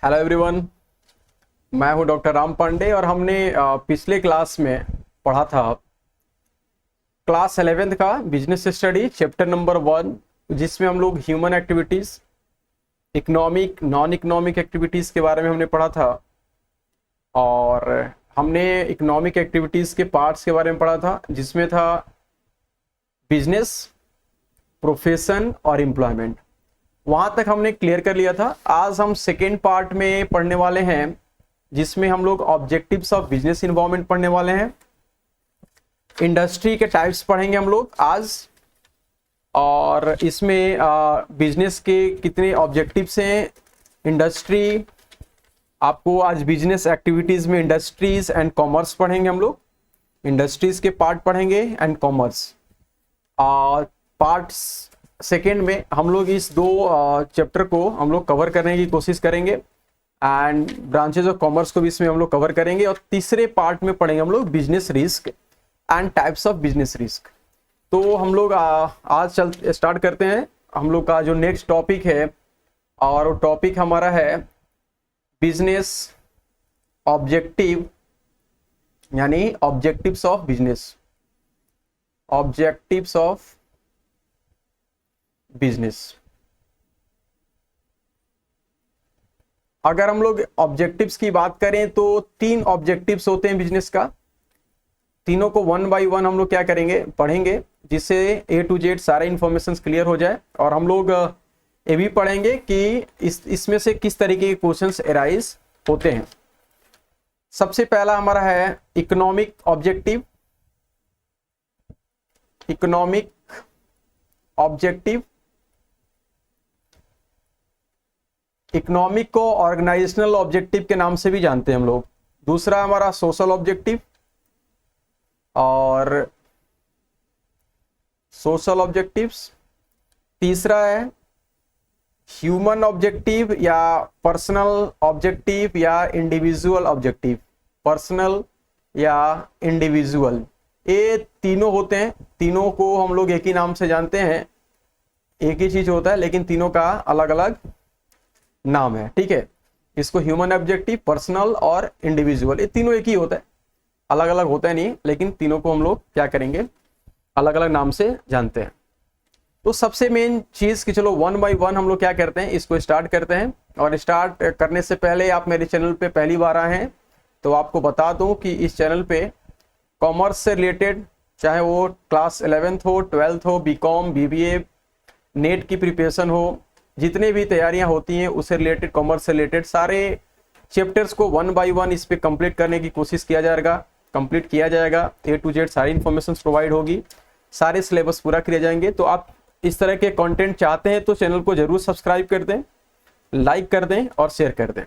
Hello everyone, मैं हूं doctor Ram Pandey और हमने पिछले क्लास में पढ़ा था क्लास 11th का बिजनेस स्टडी चैप्टर नंबर 1, जिसमें हम लोग human activities, economic, non economic activities के बारे में हमने पढ़ा था। और हमने इकोनॉमिक एक्टिविटीज़ के पार्ट्स के बारे में पढ़ा था, जिसमें था बिजनेस, प्रोफेशन और एम्प्लॉयमेंट। वहाँ तक हमने क्लियर कर लिया था। आज हम सेकेंड पार्ट में पढ़ने वाले हैं, जिसमें हम लोग ऑब्जेक्टिव्स ऑफ बिजनेस इन्वॉल्वमेंट पढ़ने वाले हैं। इंडस्ट्री के टाइप्स पढ़ेंगे हम लोग आज, और इसमें बिजनेस के कितने ऑब्जेक्टिव्स हैं। इंडस्ट्री, आपको आज बिजनेस एक्टिविटीज़ में इंडस्ट्रीज एंड कॉमर्स पढ़ेंगे हम लोग। इंडस्ट्रीज के पार्ट पढ़ेंगे एंड कॉमर्स। और पार्ट्स सेकेंड में हम लोग इस दो चैप्टर को हम लोग कवर करने की कोशिश करेंगे, एंड ब्रांचेज ऑफ कॉमर्स को भी इसमें हम लोग कवर करेंगे। और तीसरे पार्ट में पढ़ेंगे हम लोग business risk and types of business risk. तो हम लोग आज स्टार्ट करते हैं। हम लोग का जो नेक्स्ट टॉपिक है, और वो टॉपिक हमारा है बिजनेस ऑब्जेक्टिव, यानी objectives of business. Objectives of business. अगर हम लोग ऑब्जेक्टिव्स की बात करें तो 3 ऑब्जेक्टिव्स होते हैं बिजनेस का। तीनों को 1 बाय 1 हम लोग क्या करेंगे, पढ़ेंगे, जिससे A to Z सारे इंफॉर्मेशन क्लियर हो जाए। और हम लोग ये भी पढ़ेंगे कि इसमें से किस तरीके के क्वेश्चंस अराइज होते हैं। सबसे पहला हमारा है economic objective. Economic objective, economic को ऑर्गेनाइजेशनल ऑब्जेक्टिव के नाम से भी जानते हैं हम लोग। दूसरा हमारा सोशल ऑब्जेक्टिव, और सोशल ऑब्जेक्टिव्स। तीसरा है ह्यूमन ऑब्जेक्टिव या पर्सनल ऑब्जेक्टिव या इंडिविजुअल ऑब्जेक्टिव। पर्सनल या इंडिविजुअल, ये तीनों होते हैं। तीनों को हम लोग एक ही नाम से जानते हैं, एक ही चीज होता है, लेकिन तीनों का अलग अलग नाम है। ठीक है, इसको ह्यूमन ऑब्जेक्टिव, पर्सनल और इंडिविजुअल, ये तीनों एक ही होता है, अलग अलग होता है नहीं, लेकिन तीनों को हम लोग क्या करेंगे, अलग अलग नाम से जानते हैं। तो सबसे मेन चीज कि चलो 1 बाय 1 हम लोग क्या करते हैं, इसको स्टार्ट करते हैं। और स्टार्ट करने से पहले आप मेरे चैनल पे पहली बार आए हैं तो आपको बता दूं कि इस चैनल पे कॉमर्स से रिलेटेड, चाहे वो क्लास 11th हो, 12th हो, बीकॉम, बीबीए, नेट की प्रिपरेशन हो, जितने भी तैयारियां होती हैं उससे रिलेटेड, कॉमर्स से रिलेटेड सारे चैप्टर्स को 1 बाय 1 इस पे कंप्लीट करने की कोशिश किया जाएगा, कंप्लीट किया जाएगा। A to Z सारी इन्फॉर्मेशन प्रोवाइड होगी, सारे सिलेबस पूरा किए जाएंगे। तो आप इस तरह के कंटेंट चाहते हैं तो चैनल को जरूर सब्सक्राइब कर दें, लाइक कर दें और शेयर कर दें।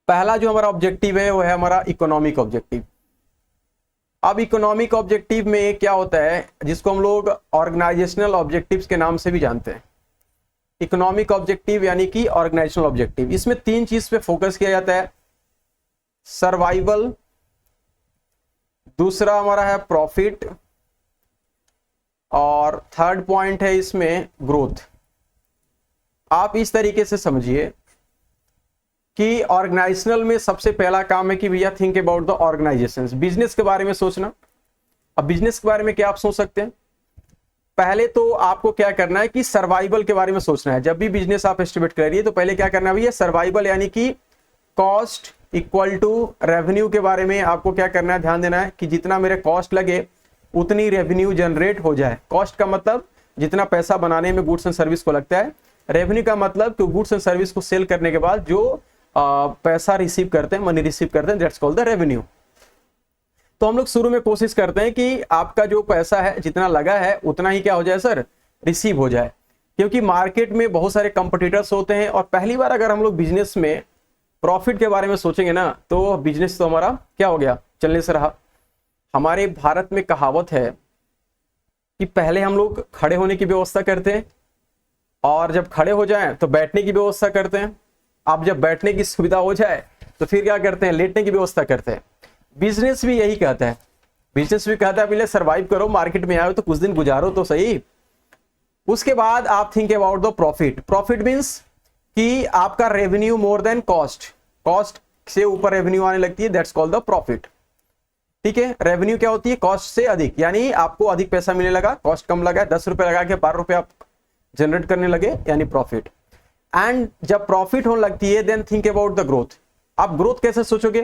पहला जो हमारा ऑब्जेक्टिव है वो है हमारा इकोनॉमिक ऑब्जेक्टिव। अब इकोनॉमिक ऑब्जेक्टिव में क्या होता है, जिसको हम लोग ऑर्गेनाइजेशनल ऑब्जेक्टिव्स के नाम से भी जानते हैं। इकोनॉमिक ऑब्जेक्टिव यानी कि ऑर्गेनाइजेशनल ऑब्जेक्टिव, इसमें 3 चीज पे फोकस किया जाता है। सर्वाइवल, दूसरा हमारा है प्रॉफिट, और थर्ड पॉइंट है इसमें ग्रोथ। आप इस तरीके से समझिए कि ऑर्गेनाइजेशनल में सबसे पहला काम है कि भैया think about the organisations, business के बारे में सोचना। अब बिजनेस के बारे में क्या आप सोच सकते हैं, पहले तो आपको क्या करना है कि सर्वाइवल के बारे में सोचना है। जब भी बिजनेस आप एस्टिमेट करिए तो पहले क्या करना है भैया, सर्वाइवल यानी कि कॉस्ट इक्वल टू रेवेन्यू के बारे में आपको क्या करना है, ध्यान देना है कि जितना मेरे कॉस्ट लगे उतनी रेवेन्यू जनरेट हो जाए। कॉस्ट का मतलब जितना पैसा बनाने में गुड्स एंड सर्विस को लगता है, रेवेन्यू का मतलब कि गुड्स एंड सर्विस को सेल करने के बाद जो पैसा रिसीव करते हैं, मनी रिसीव करते हैं, दैट्स कॉल्ड द रेवेन्यू। तो हम लोग शुरू में कोशिश करते हैं कि आपका जो पैसा है, जितना लगा है उतना ही क्या हो जाए सर, रिसीव हो जाए। क्योंकि मार्केट में बहुत सारे कंपटीटर्स होते हैं, और पहली बार अगर हम लोग बिजनेस में प्रॉफिट के बारे में सोचेंगे ना, तो बिजनेस तो हमारा क्या हो गया, चलने से रहा। हमारे भारत में कहावत है कि पहले हम लोग खड़े होने की व्यवस्था करते हैं, और जब खड़े हो जाएं तो बैठने की व्यवस्था करते हैं। अब जब बैठने की सुविधा हो जाए तो फिर क्या करते हैं, लेटने की व्यवस्था करते हैं। बिजनेस भी यही कहता है, बिजनेस भी कहता है पहले सर्वाइव करो, मार्केट में आए तो कुछ दिन गुजारो तो सही, उसके बाद आप think about the profit. Profit means कि आपका revenue more than cost, cost से ऊपर रेवेन्यू आने लगती है, दैट्स कॉल्ड द प्रॉफिट। ठीक है, रेवेन्यू क्या होती है, कॉस्ट से अधिक, यानी आपको अधिक पैसा मिलने लगा, कॉस्ट कम लगा, 10 रुपए लगा के 12 रुपए आप जनरेट करने लगे, यानी प्रॉफिट। एंड जब प्रॉफिट होने लगती है then think about the growth. आप ग्रोथ कैसे सोचोगे,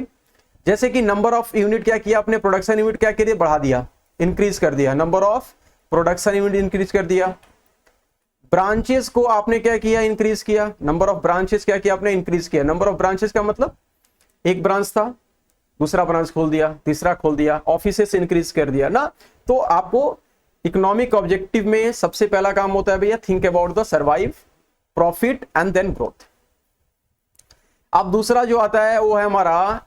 जैसे कि नंबर ऑफ यूनिट क्या किया आपने, प्रोडक्शन यूनिट क्या किया, बढ़ा दिया, इंक्रीज कर दिया, number of production unit increase कर दिया। ब्रांचेस को आपने क्या किया, इंक्रीज किया, नंबर ऑफ ब्रांचेस क्या किया आपने, इंक्रीज किया। नंबर ऑफ ब्रांचेस का मतलब एक ब्रांच था, दूसरा ब्रांच खोल दिया, तीसरा खोल दिया, ऑफिसेस इंक्रीज कर दिया ना। तो आपको इकोनॉमिक ऑब्जेक्टिव में सबसे पहला काम होता है भैया, think about the survive, profit and then growth. अब दूसरा जो आता है वो है हमारा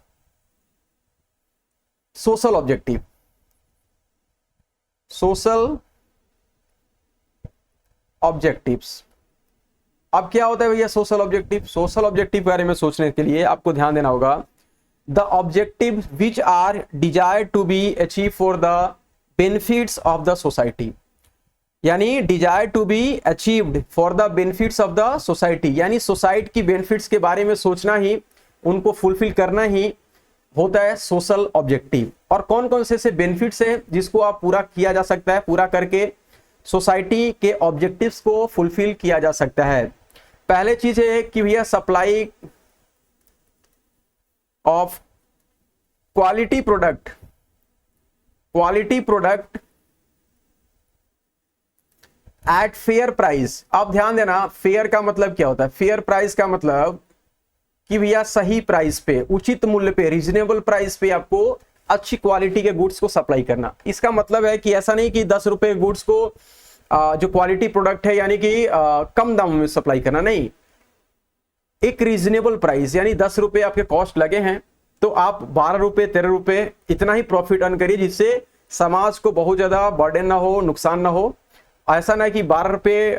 सोशल ऑब्जेक्टिव। सोशल ऑब्जेक्टिव्स, अब क्या होता है भैया सोशल ऑब्जेक्टिव। सोशल ऑब्जेक्टिव के बारे में सोचने के लिए आपको ध्यान देना होगा, the objective which are desired to be achieve for the benefits of the society, यानी desire to be achieved for the benefits of the society, यानी सोसाइटी की बेनिफिट्स के बारे में सोचना ही, उनको फुलफिल करना ही होता है सोशल ऑब्जेक्टिव। और कौन कौन से बेनिफिट्स हैं जिसको आप पूरा किया जा सकता है, पूरा करके सोसाइटी के ऑब्जेक्टिव्स को फुलफिल किया जा सकता है। पहले चीज है कि भैया supply of quality product, quality product at fair price. आप ध्यान देना, फेयर का मतलब क्या होता है, फेयर प्राइस का मतलब कि भैया सही प्राइस पे, उचित मूल्य पे, रीजनेबल प्राइस पे आपको अच्छी क्वालिटी के गुड्स को सप्लाई करना। इसका मतलब है कि ऐसा नहीं कि 10 रुपए गुड्स को जो क्वालिटी प्रोडक्ट है यानी कि कम दाम में सप्लाई करना, नहीं, एक रीजनेबल प्राइस, यानी 10 रुपए आपके कॉस्ट लगे हैं तो आप 12 रुपए 13 रुपए इतना ही प्रॉफिट अर्न करिए जिससे समाज को बहुत ज्यादा बर्डन ना हो, नुकसान ना हो। ऐसा ना कि 12 रुपए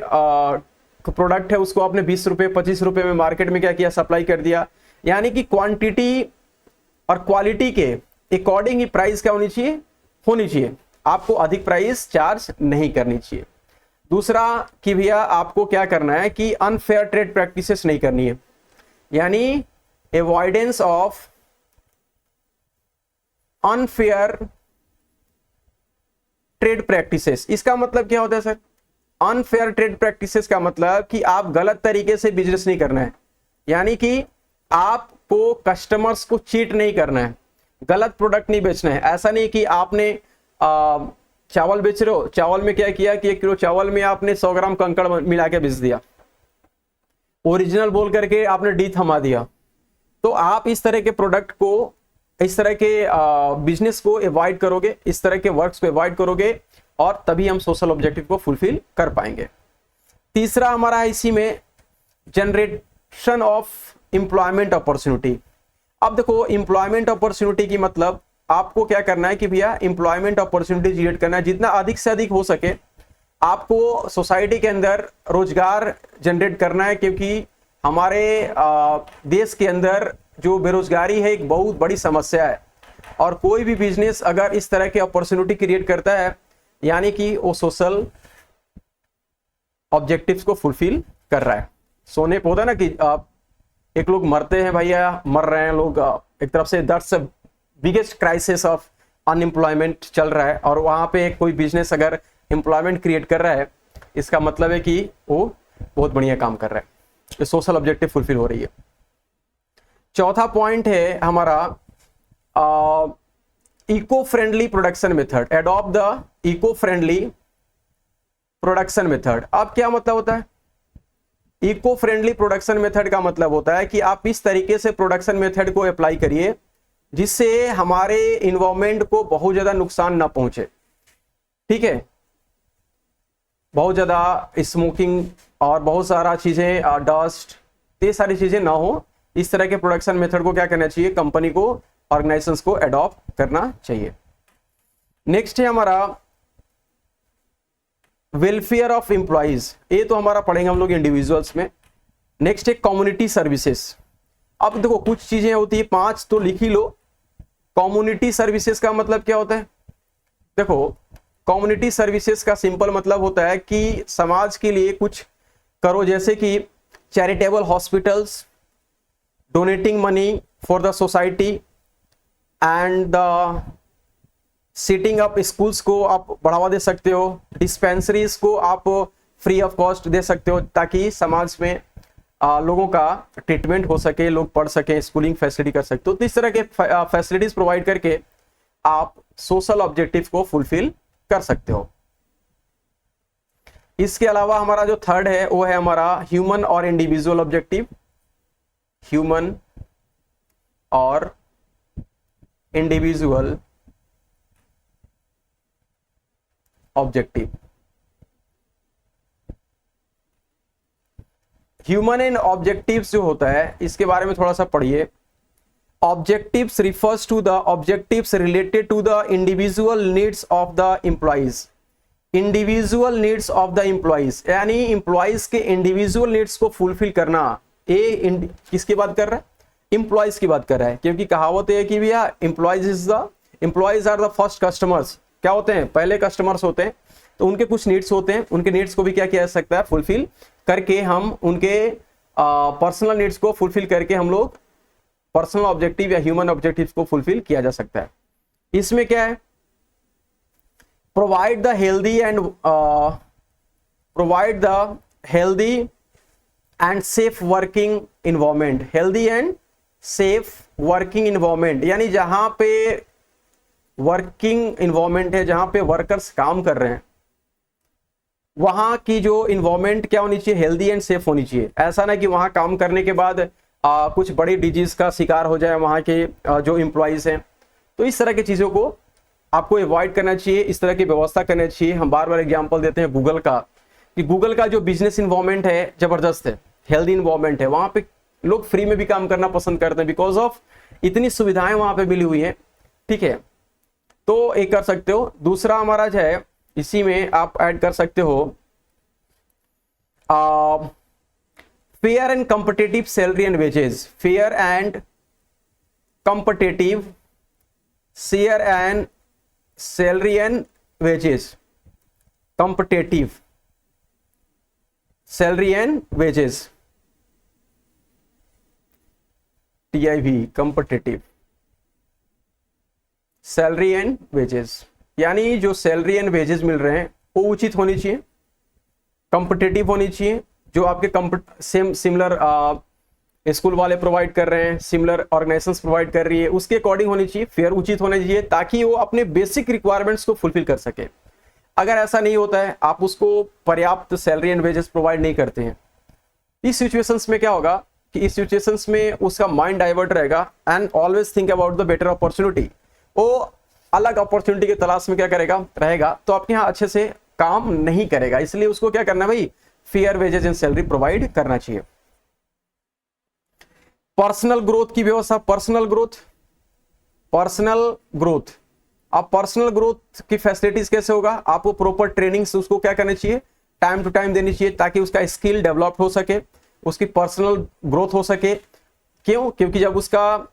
प्रोडक्ट है उसको आपने 20 रुपए 25 रुपए में मार्केट में क्या किया, सप्लाई कर दिया। यानी कि क्वांटिटी और क्वालिटी के अकॉर्डिंग ही प्राइस क्या होनी चाहिए, आपको अधिक प्राइस चार्ज नहीं करनी चाहिए। दूसरा कि भैया आपको क्या करना है कि अनफेयर ट्रेड प्रैक्टिसेस नहीं करनी है, यानी avoidance of unfair trade practices. इसका मतलब क्या होता है सर, अनफेयर ट्रेड प्रैक्टिसेस का मतलब कि आप गलत तरीके से बिजनेस नहीं करना है, यानी कि आपको कस्टमर्स को चीट नहीं करना है, गलत प्रोडक्ट नहीं बेचना है। ऐसा नहीं कि आपने चावल बेच रहे हो, चावल में क्या किया कि 1 किलो चावल में आपने 100 ग्राम कंकड़ मिला के बेच दिया, ओरिजिनल बोल करके आपने डी थमा दिया। तो आप इस तरह के प्रोडक्ट को, इस तरह के बिजनेस को अवॉइड करोगे, इस तरह के वर्क्स को अवॉइड करोगे और तभी हम सोशल ऑब्जेक्टिव को फुलफिल कर पाएंगे। तीसरा हमारा है इसी में जनरेशन ऑफ एम्प्लॉयमेंट अपॉर्चुनिटी। अब देखो एम्प्लॉयमेंट अपॉर्चुनिटी की मतलब आपको क्या करना है कि भैया एम्प्लॉयमेंट अपॉर्चुनिटी क्रिएट करना है, जितना अधिक से अधिक हो सके आपको सोसाइटी के अंदर रोजगार जनरेट करना है, क्योंकि हमारे देश के अंदर जो बेरोजगारी है एक बहुत बड़ी समस्या है। और कोई भी बिजनेस अगर इस तरह के अपॉर्चुनिटी क्रिएट करता है यानी कि वो सोशल ऑब्जेक्टिव्स को फुलफिल कर रहा है। सोने पे होता है ना कि एक लोग मरते हैं भैया, मर रहे हैं लोग, एक तरफ से that's biggest crisis of unemployment चल रहा है, और वहां पे कोई बिजनेस अगर एम्प्लॉयमेंट क्रिएट कर रहा है इसका मतलब है कि वो बहुत बढ़िया काम कर रहा है, सोशल ऑब्जेक्टिव फुलफिल हो रही है। चौथा पॉइंट है हमारा eco friendly production method, adopt the eco friendly production method. अब क्या मतलब होता है, इको फ्रेंडली प्रोडक्शन मेथड का मतलब होता है कि आप इस तरीके से प्रोडक्शन मेथड को अप्लाई करिए जिससे हमारे इन्वायरमेंट को बहुत ज्यादा नुकसान ना पहुंचे। ठीक है, बहुत ज्यादा स्मोकिंग और बहुत सारा चीजें, डस्ट, ये सारी चीजें ना हो। इस तरह के प्रोडक्शन मेथड को क्या करना चाहिए, कंपनी को, ऑर्गेनाइजेशंस को अडॉप्ट करना चाहिए। नेक्स्ट है हमारा वेलफेयर ऑफ एम्प्लॉइज, ये तो हमारा पढ़ेंगे हम लोग इंडिविजुअल्स में। नेक्स्ट है कम्युनिटी सर्विसेज। अब देखो कुछ चीजें होती है, 5 तो लिख ही लो। कम्युनिटी सर्विसेज का मतलब क्या होता है, देखो कम्युनिटी सर्विसेज का सिंपल मतलब होता है कि समाज के लिए कुछ करो, जैसे कि charitable hospitals, donating money for the society and the setting up schools को आप बढ़ावा दे सकते हो, डिस्पेंसरीज को आप फ्री ऑफ कॉस्ट दे सकते हो ताकि समाज में लोगों का ट्रीटमेंट हो सके, लोग पढ़ सके, स्कूलिंग फैसिलिटी कर सकते हो। तो इस तरह के फैसिलिटीज प्रोवाइड करके आप सोशल ऑब्जेक्टिव को फुलफिल कर सकते हो। इसके अलावा हमारा जो थर्ड है वो है हमारा ह्यूमन और इंडिविजुअल ऑब्जेक्टिव। ह्यूमन और individual objective. Human and objectives जो होता है इसके बारे में थोड़ा सा पढ़िए। Objectives refers to the objectives related to the individual needs of the employees. Individual needs of the employees यानी एम्प्लॉइज के इंडिविजुअल नीड्स को फुलफिल करना। किसकी बात कर रहा है? एम्प्लॉइज की बात कर रहा है, क्योंकि कहावत है कि भैया employees are the first customers. क्या होते हैं? पहले कस्टमर्स होते हैं। तो उनके कुछ नीड्स होते हैं, उनके नीड्स को भी क्या किया जा सकता है? फुलफिल करके हम उनके पर्सनल नीड्स को फुलफिल करके हम लोग पर्सनल ऑब्जेक्टिव या ह्यूमन ऑब्जेक्टिव को फुलफिल किया जा सकता है। इसमें क्या है? Provide the healthy and safe working environment. Healthy and safe working environment यानी जहां पे वर्किंग इन्वायरमेंट है, जहां पे वर्कर्स काम कर रहे हैं, वहां की जो इन्वायरमेंट क्या होनी चाहिए? हेल्दी एंड सेफ होनी चाहिए। ऐसा ना कि वहां काम करने के बाद कुछ बड़ी डिजीज का शिकार हो जाए वहां के जो एम्प्लॉइज हैं। तो इस तरह की चीजों को आपको अवॉइड करना चाहिए, इस तरह की व्यवस्था करनी चाहिए। हम बार बार एग्जांपल देते हैं गूगल का, कि गूगल का जो बिजनेस इन्वायरमेंट है जबरदस्त है, हेल्दी इन्वायरमेंट है। वहां पे लोग फ्री में भी काम करना पसंद करते हैं बिकॉज ऑफ इतनी सुविधाएं वहां पे मिली हुई है। ठीक है, तो एक कर सकते हो। दूसरा हमारा जो है इसी में आप ऐड कर सकते हो fair and competitive salary and wages. Fair and competitive salary and wages. Competitive salary and wages, TIV, competitive salary and wages यानी जो सैलरी एंड वेजेस मिल रहे हैं वो उचित होनी चाहिए, कॉम्पिटिटिव होनी चाहिए। जो आपके सिमिलर स्कूल वाले प्रोवाइड कर रहे हैं, सिमिलर ऑर्गेनाइजेशंस प्रोवाइड कर रही है, उसके अकॉर्डिंग होनी चाहिए, फेयर उचित होना चाहिए, ताकि वो अपने बेसिक रिक्वायरमेंट्स को फुलफिल कर सके। अगर ऐसा नहीं होता है, आप उसको पर्याप्त सैलरी एंड वेजेस प्रोवाइड नहीं करते हैं, इस सिचुएशंस में क्या होगा कि इस सिचुएशंस में उसका माइंड डाइवर्ट रहेगा and always think about the better opportunity. वो अलग अपॉर्चुनिटी के तलाश में क्या करेगा? रहेगा, तो आपके यहाँ अच्छे से काम नहीं करेगा। इसलिए उसको क्या करना है भाई? Fair wages and salary provide करना चाहिए। पर्सनल ग्रोथ की व्यवस्था। पर्सनल ग्रोथ अब पर्सनल ग्रोथ की फैसिलिटीज कैसे होगा? आपको प्रॉपर ट्रेनिंग से उसको क्या करना चाहिए? टाइम टू टाइम देनी चाहिए, ताकि उसका स्किल डेवलप हो सके, उसकी पर्सनल ग्रोथ हो सके। क्यों? क्योंकि जब उसका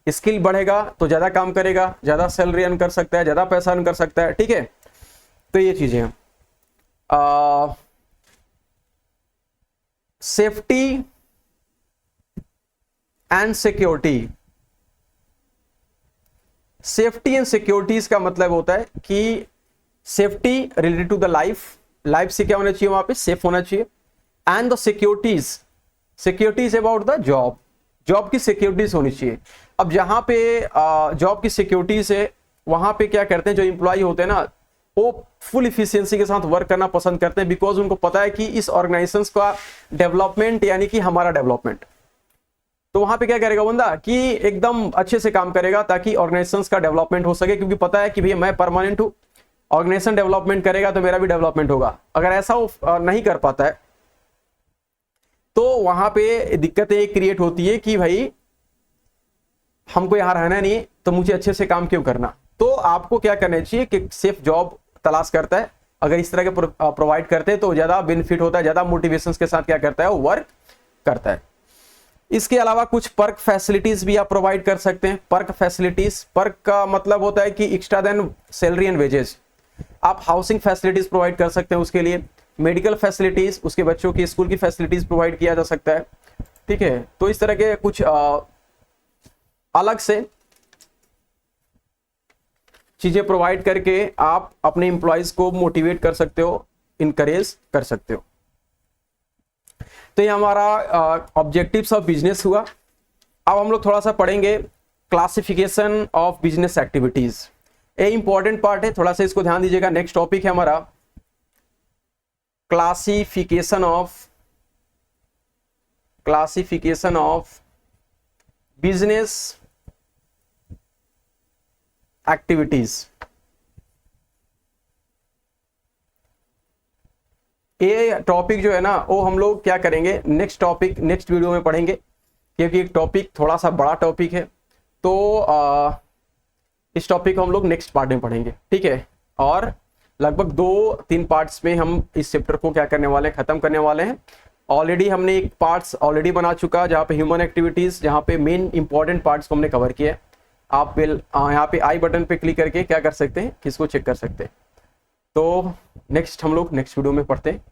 स्किल बढ़ेगा तो ज्यादा काम करेगा, ज्यादा सैलरी अर्न कर सकता है, ज्यादा पैसा अर्न कर सकता है। ठीक है, तो ये चीजें हैं। Safety and security. Safety and securities का मतलब होता है कि safety related to the life से क्या होना चाहिए? वहां पे सेफ होना चाहिए। And the securities about the job की सिक्योरिटीज होनी चाहिए। अब जहां पे जॉब की सिक्योरिटीज है, वहां पे क्या करते हैं जो एम्प्लॉय होते हैं ना, वो फुल इफिशियंसी के साथ वर्क करना पसंद करते हैं, बिकॉज उनको पता है कि इस ऑर्गेनाइजेशन का डेवलपमेंट यानी कि हमारा डेवलपमेंट। तो वहां पे क्या करेगा बंदा कि एकदम अच्छे से काम करेगा ताकि ऑर्गेनाइजेशन का डेवलपमेंट हो सके, क्योंकि पता है कि भैया मैं परमानेंट हूं, ऑर्गेनाइजेशन डेवलपमेंट करेगा तो मेरा भी डेवलपमेंट होगा। अगर ऐसा वो नहीं कर पाता है तो वहां पे दिक्कतें क्रिएट होती है कि भाई हमको यहां रहना नहीं, तो मुझे अच्छे से काम क्यों करना। तो आपको क्या करना चाहिए कि सेफ जॉब तलाश करता है, अगर इस तरह के प्रोवाइड करते हैं तो ज्यादा बेनिफिट होता है, ज्यादा मोटिवेशन के साथ क्या करता है? वो वर्क करता है। इसके अलावा कुछ पर्क फैसिलिटीज भी आप प्रोवाइड कर सकते हैं। पर्क फैसिलिटीज, पर्क का मतलब होता है कि extra then salary and wages. आप हाउसिंग फैसिलिटीज प्रोवाइड कर सकते हैं उसके लिए, मेडिकल फैसिलिटीज, उसके बच्चों की स्कूल की फैसिलिटीज प्रोवाइड किया जा सकता है। ठीक है, तो इस तरह के कुछ अलग से चीजें प्रोवाइड करके आप अपने एम्प्लॉयज को मोटिवेट कर सकते हो, इनकरेज कर सकते हो। तो ये हमारा ऑब्जेक्टिव्स ऑफ बिजनेस हुआ। अब हम लोग थोड़ा सा पढ़ेंगे क्लासिफिकेशन ऑफ बिजनेस एक्टिविटीज। ये इंपॉर्टेंट पार्ट है, थोड़ा सा इसको ध्यान दीजिएगा। नेक्स्ट टॉपिक है हमारा क्लासिफिकेशन ऑफ बिजनेस एक्टिविटीज। ये टॉपिक जो है ना वो हम लोग क्या करेंगे, नेक्स्ट वीडियो में पढ़ेंगे, क्योंकि एक टॉपिक थोड़ा सा बड़ा टॉपिक है। तो इस टॉपिक को हम लोग नेक्स्ट पार्ट में पढ़ेंगे, ठीक है। और लगभग 2-3 पार्ट्स में हम इस चैप्टर को क्या करने वाले हैं, खत्म करने वाले हैं। ऑलरेडी हमने एक पार्ट्स ऑलरेडी बना चुका, जहाँ पे ह्यूमन एक्टिविटीज, जहाँ पे मेन इंपॉर्टेंट पार्ट्स को हमने कवर किया है। आप यहाँ पे आई बटन पे क्लिक करके क्या कर सकते हैं, किसको चेक कर सकते हैं। तो नेक्स्ट हम लोग नेक्स्ट वीडियो में पढ़ते हैं।